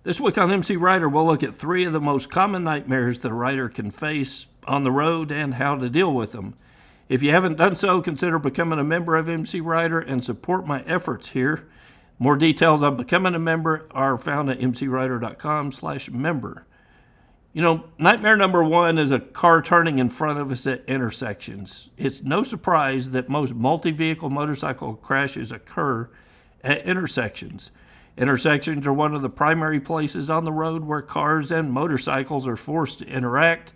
This week on MC Rider, we'll look at 3 of the most common nightmares that a rider can face on the road and how to deal with them. If you haven't done so, consider becoming a member of MC Rider and support my efforts here. More details on becoming a member are found at mcrider.com/member. Nightmare number 1 is a car turning in front of us at intersections. It's no surprise that most multi-vehicle motorcycle crashes occur at intersections. Intersections are one of the primary places on the road where cars and motorcycles are forced to interact.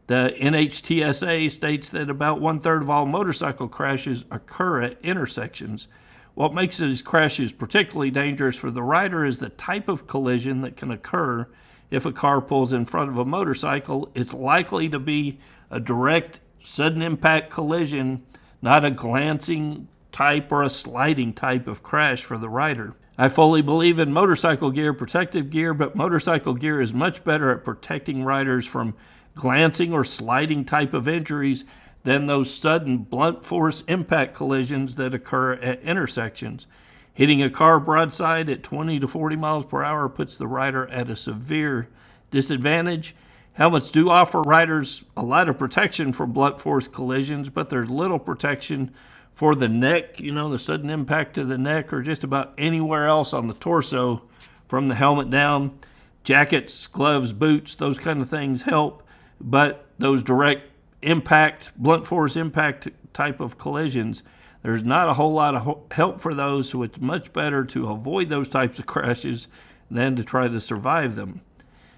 The NHTSA states that about 1/3 of all motorcycle crashes occur at intersections. What makes these crashes particularly dangerous for the rider is the type of collision that can occur if a car pulls in front of a motorcycle. It's likely to be a direct, sudden impact collision, not a glancing type or a sliding type of crash for the rider. I fully believe in motorcycle gear, protective gear, but motorcycle gear is much better at protecting riders from glancing or sliding type of injuries than those sudden blunt force impact collisions that occur at intersections. Hitting a car broadside at 20 to 40 miles per hour puts the rider at a severe disadvantage. Helmets do offer riders a lot of protection from blunt force collisions, but there's little protection for the neck, the sudden impact to the neck, or just about anywhere else on the torso from the helmet down. Jackets, gloves, boots, those kind of things help, but those direct impact, blunt force impact type of collisions, there's not a whole lot of help for those, so it's much better to avoid those types of crashes than to try to survive them.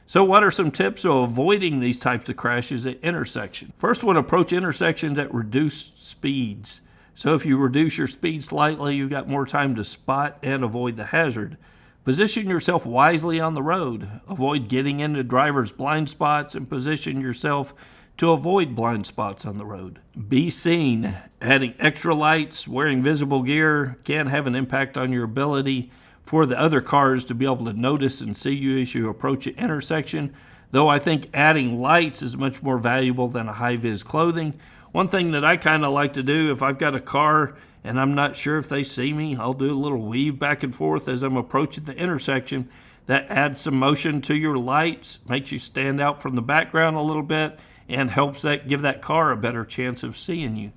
So what are some tips of avoiding these types of crashes at intersections? First one, approach intersections at reduced speeds. So if you reduce your speed slightly, you've got more time to spot and avoid the hazard. Position yourself wisely on the road. Avoid getting into drivers' blind spots and position yourself to avoid blind spots on the road. Be seen. Adding extra lights, wearing visible gear can have an impact on your ability for the other cars to be able to notice and see you as you approach an intersection, though I think adding lights is much more valuable than a high-vis clothing. One thing that I kind of like to do, if I've got a car and I'm not sure if they see me, I'll do a little weave back and forth as I'm approaching the intersection. That adds some motion to your lights, makes you stand out from the background a little bit, and helps that give that car a better chance of seeing you.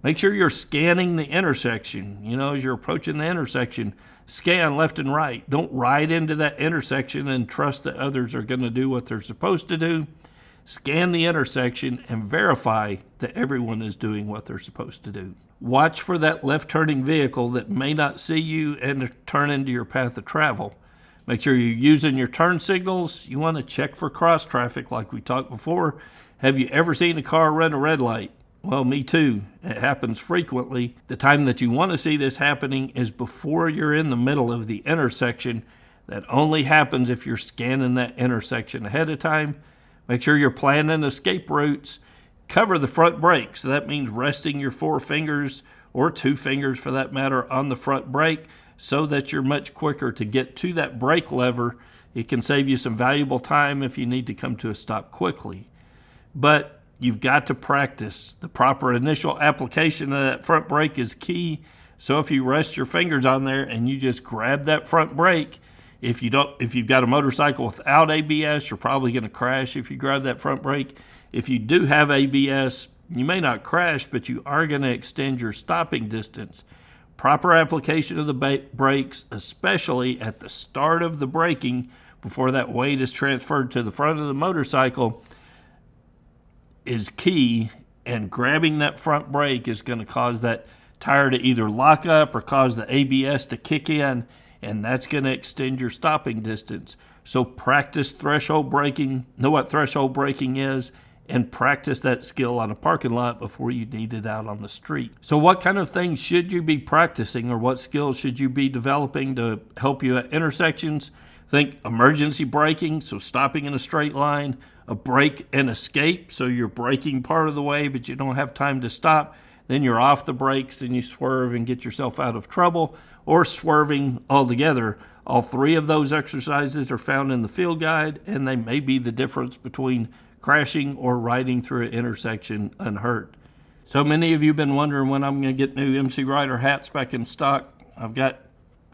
Make sure you're scanning the intersection. As you're approaching the intersection, scan left and right. Don't ride into that intersection and trust that others are going to do what they're supposed to do. Scan the intersection and verify that everyone is doing what they're supposed to do. Watch for that left-turning vehicle that may not see you and turn into your path of travel. Make sure you're using your turn signals. You want to check for cross traffic like we talked before. Have you ever seen a car run a red light? Well, me too. It happens frequently. The time that you want to see this happening is before you're in the middle of the intersection. That only happens if you're scanning that intersection ahead of time. Make sure you're planning escape routes. Cover the front brake. So that means resting your 4 fingers, or 2 fingers for that matter, on the front brake so that you're much quicker to get to that brake lever. It can save you some valuable time if you need to come to a stop quickly. But you've got to practice. The proper initial application of that front brake is key. So if you rest your fingers on there and you just grab that front brake, if you've got a motorcycle without ABS, you're probably going to crash if you grab that front brake. If you do have ABS, you may not crash, but you are going to extend your stopping distance. Proper application of the brakes, especially at the start of the braking, before that weight is transferred to the front of the motorcycle, is key. And grabbing that front brake is going to cause that tire to either lock up or cause the ABS to kick in, and that's going to extend your stopping distance. So practice threshold braking, know what threshold braking is, and practice that skill on a parking lot before you need it out on the street. So what kind of things should you be practicing, or what skills should you be developing to help you at intersections? Think emergency braking, so stopping in a straight line, a brake and escape, so you're braking part of the way but you don't have time to stop. Then you're off the brakes and you swerve and get yourself out of trouble, or swerving altogether. All 3 of those exercises are found in the field guide, and they may be the difference between crashing or riding through an intersection unhurt. So many of you have been wondering when I'm going to get new MC Rider hats back in stock. I've got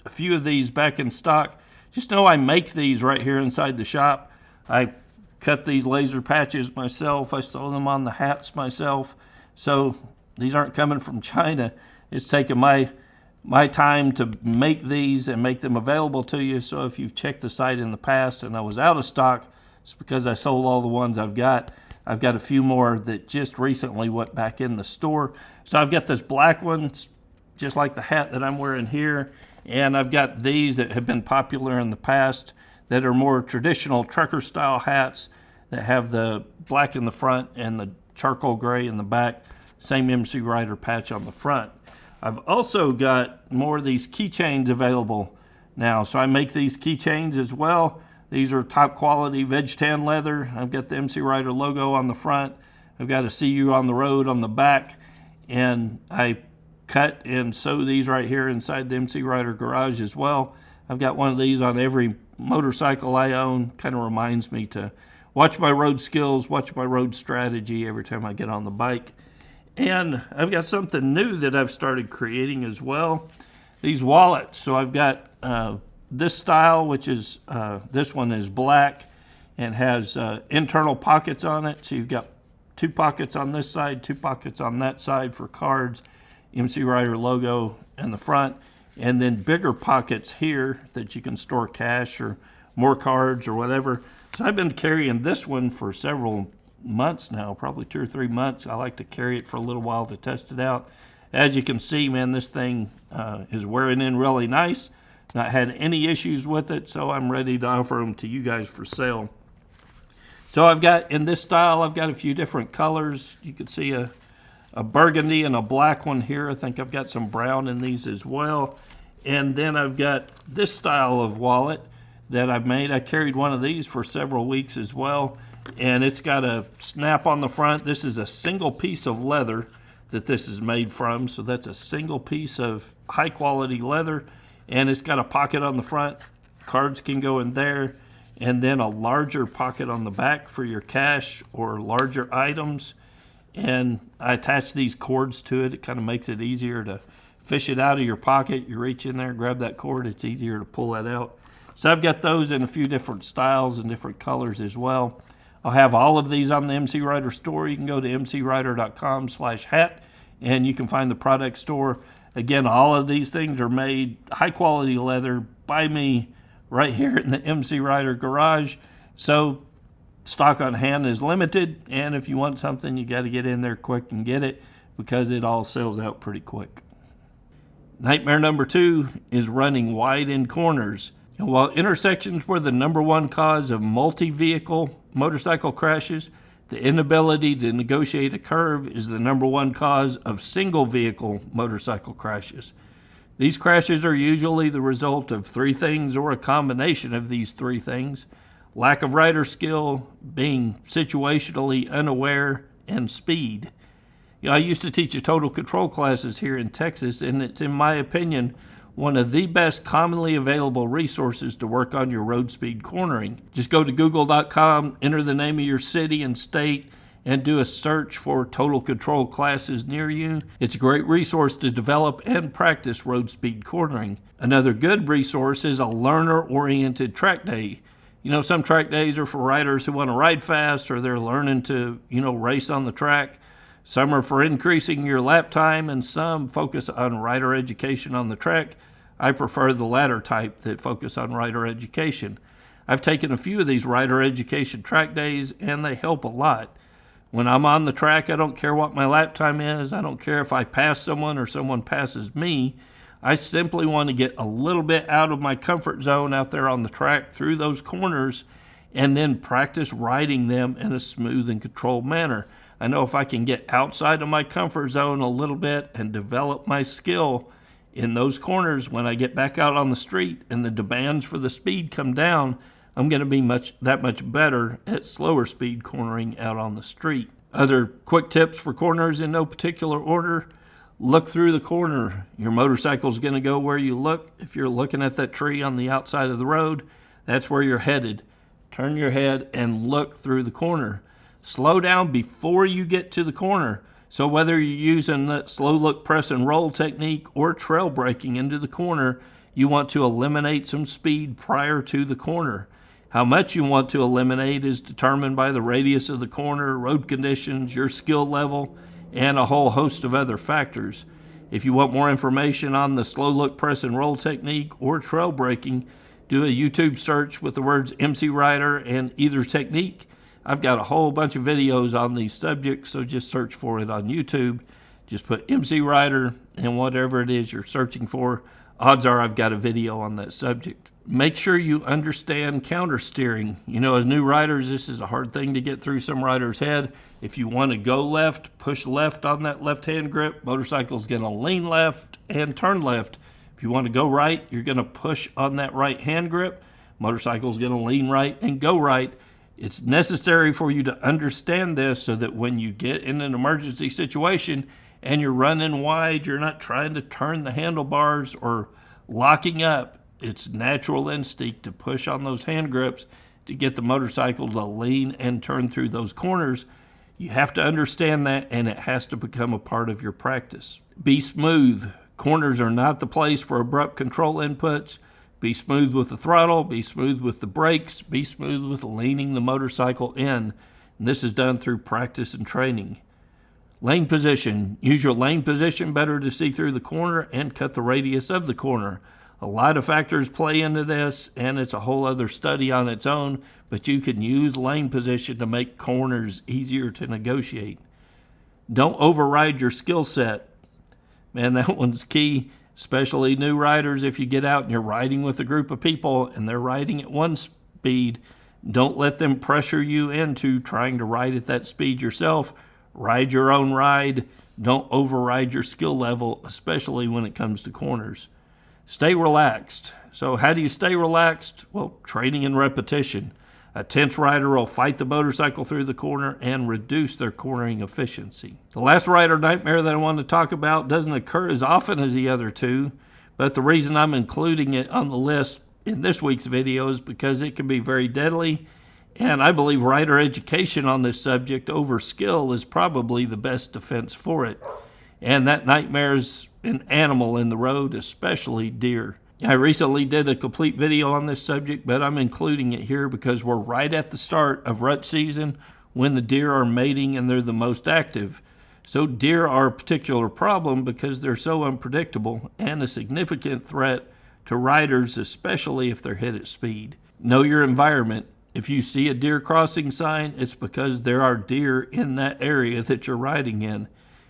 a few of these back in stock. Just know I make these right here inside the shop. I cut these laser patches myself. I sew them on the hats myself. So these aren't coming from China. It's taken my time to make these and make them available to you. So if you've checked the site in the past and I was out of stock, it's because I sold all the ones I've got. I've got a few more that just recently went back in the store. So I've got this black one, just like the hat that I'm wearing here. And I've got these that have been popular in the past that are more traditional trucker style hats that have the black in the front and the charcoal gray in the back. Same MCrider patch on the front. I've also got more of these keychains available now. So I make these keychains as well. These are top quality veg tan leather. I've got the MCrider logo on the front. I've got a See You on the Road on the back. And I cut and sew these right here inside the MCrider garage as well. I've got one of these on every motorcycle I own. Kind of reminds me to watch my road skills, watch my road strategy every time I get on the bike. And I've got something new that I've started creating as well. These wallets. So I've got this style, which is, this one is black and has internal pockets on it. So you've got 2 pockets on this side, 2 pockets on that side for cards, MCrider logo in the front, and then bigger pockets here that you can store cash or more cards or whatever. So I've been carrying this one for several months now, probably 2 or 3 months. I like to carry it for a little while to test it out. As you can see, man, this thing is wearing in really nice. Not had any issues with it, so I'm ready to offer them to you guys for sale. So I've got, in this style, I've got a few different colors. You can see a burgundy and a black one here. I think I've got some brown in these as well. And then I've got this style of wallet that I've made. I carried one of these for several weeks as well. And it's got a snap on the front. This is a single piece of leather that this is made from. So that's a single piece of high quality leather. And it's got a pocket on the front. Cards can go in there. And then a larger pocket on the back for your cash or larger items. And I attach these cords to it. It kind of makes it easier to fish it out of your pocket. You reach in there, grab that cord. It's easier to pull that out. So I've got those in a few different styles and different colors as well. I'll have all of these on the MCrider store. You can go to mcrider.com/hat and you can find the product store. Again, all of these things are made high quality leather by me right here in the MCrider garage. So stock on hand is limited, and if you want something, you got to get in there quick and get it because it all sells out pretty quick. Nightmare number 2 is running wide in corners. And while intersections were the #1 cause of multi-vehicle motorcycle crashes, the inability to negotiate a curve is the #1 cause of single vehicle motorcycle crashes. These crashes are usually the result of 3 things or a combination of these 3 things: lack of rider skill, being situationally unaware, and speed. I used to teach total control classes here in Texas, and it's, in my opinion, one of the best commonly available resources to work on your road speed cornering. Just go to google.com, enter the name of your city and state, and do a search for total control classes near you. It's a great resource to develop and practice road speed cornering. Another good resource is a learner-oriented track day. Some track days are for riders who want to ride fast or they're learning to, race on the track. Some are for increasing your lap time, and some focus on rider education on the track. I prefer the latter type that focus on rider education. I've taken a few of these rider education track days, and they help a lot. When I'm on the track, I don't care what my lap time is. I don't care if I pass someone or someone passes me. I simply want to get a little bit out of my comfort zone out there on the track through those corners and then practice riding them in a smooth and controlled manner. I know if I can get outside of my comfort zone a little bit and develop my skill in those corners, when I get back out on the street and the demands for the speed come down, I'm going to be that much better at slower speed cornering out on the street. Other quick tips for corners in no particular order: look through the corner. Your motorcycle's going to go where you look. If you're looking at that tree on the outside of the road, that's where you're headed. Turn your head and look through the corner. Slow down before you get to the corner. So whether you're using that slow look, press, and roll technique or trail braking into the corner, you want to eliminate some speed prior to the corner. How much you want to eliminate is determined by the radius of the corner, road conditions, your skill level, and a whole host of other factors. If you want more information on the slow look, press, and roll technique or trail braking, do a YouTube search with the words MCrider and either technique. I've got a whole bunch of videos on these subjects, so just search for it on YouTube. Just put MCrider and whatever it is you're searching for. Odds are I've got a video on that subject. Make sure you understand counter steering. You know, as new riders, this is a hard thing to get through some riders' head. If you want to go left, push left on that left-hand grip. Motorcycle's going to lean left and turn left. If you want to go right, you're going to push on that right-hand grip. Motorcycle's going to lean right and go right. It's necessary for you to understand this so that when you get in an emergency situation and you're running wide, you're not trying to turn the handlebars or locking up. It's natural instinct to push on those hand grips to get the motorcycle to lean and turn through those corners. You have to understand that, and it has to become a part of your practice. Be smooth. Corners are not the place for abrupt control inputs. Be smooth with the throttle. Be smooth with the brakes. Be smooth with leaning the motorcycle in. And this is done through practice and training. Lane position. Use your lane position better to see through the corner and cut the radius of the corner. A lot of factors play into this, and it's a whole other study on its own, but you can use lane position to make corners easier to negotiate. Don't override your skill set. Man, that one's key, especially new riders. If you get out and you're riding with a group of people and they're riding at one speed, don't let them pressure you into trying to ride at that speed yourself. Ride your own ride. Don't override your skill level, especially when it comes to corners. Stay relaxed. So how do you stay relaxed? Well, training and repetition. A tense rider will fight the motorcycle through the corner and reduce their cornering efficiency. The last rider nightmare that I want to talk about doesn't occur as often as the other two, but the reason I'm including it on the list in this week's video is because it can be very deadly, and I believe rider education on this subject over skill is probably the best defense for it. And that nightmare is an animal in the road, especially deer. I recently did a complete video on this subject, but I'm including it here because we're right at the start of rut season when the deer are mating and they're the most active. So deer are a particular problem because they're so unpredictable and a significant threat to riders, especially if they're hit at speed. Know your environment. If you see a deer crossing sign, it's because there are deer in that area that you're riding in.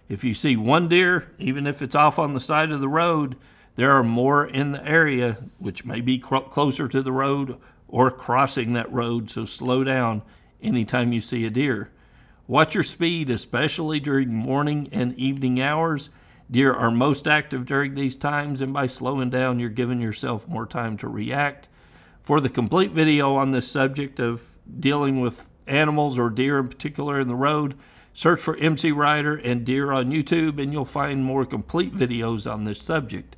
If you see one deer, even if it's off on the side of the road, there are more in the area, which may be closer to the road or crossing that road, so slow down anytime you see a deer. Watch your speed, especially during morning and evening hours. Deer are most active during these times, and by slowing down, you're giving yourself more time to react. For the complete video on this subject of dealing with animals or deer in particular in the road, search for MCrider and deer on YouTube, and you'll find more complete videos on this subject.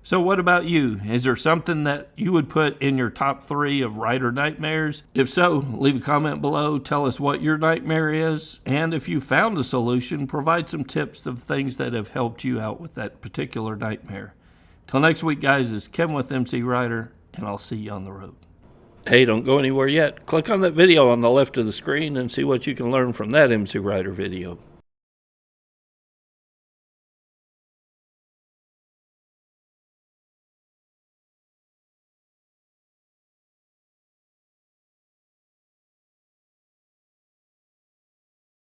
So what about you? Is there something that you would put in your top 3 of rider nightmares? If so, leave a comment below. Tell us what your nightmare is. And if you found a solution, provide some tips of things that have helped you out with that particular nightmare. Till next week, guys, it's Kevin with MCrider, and I'll see you on the road. Hey, don't go anywhere yet. Click on that video on the left of the screen and see what you can learn from that MCrider video.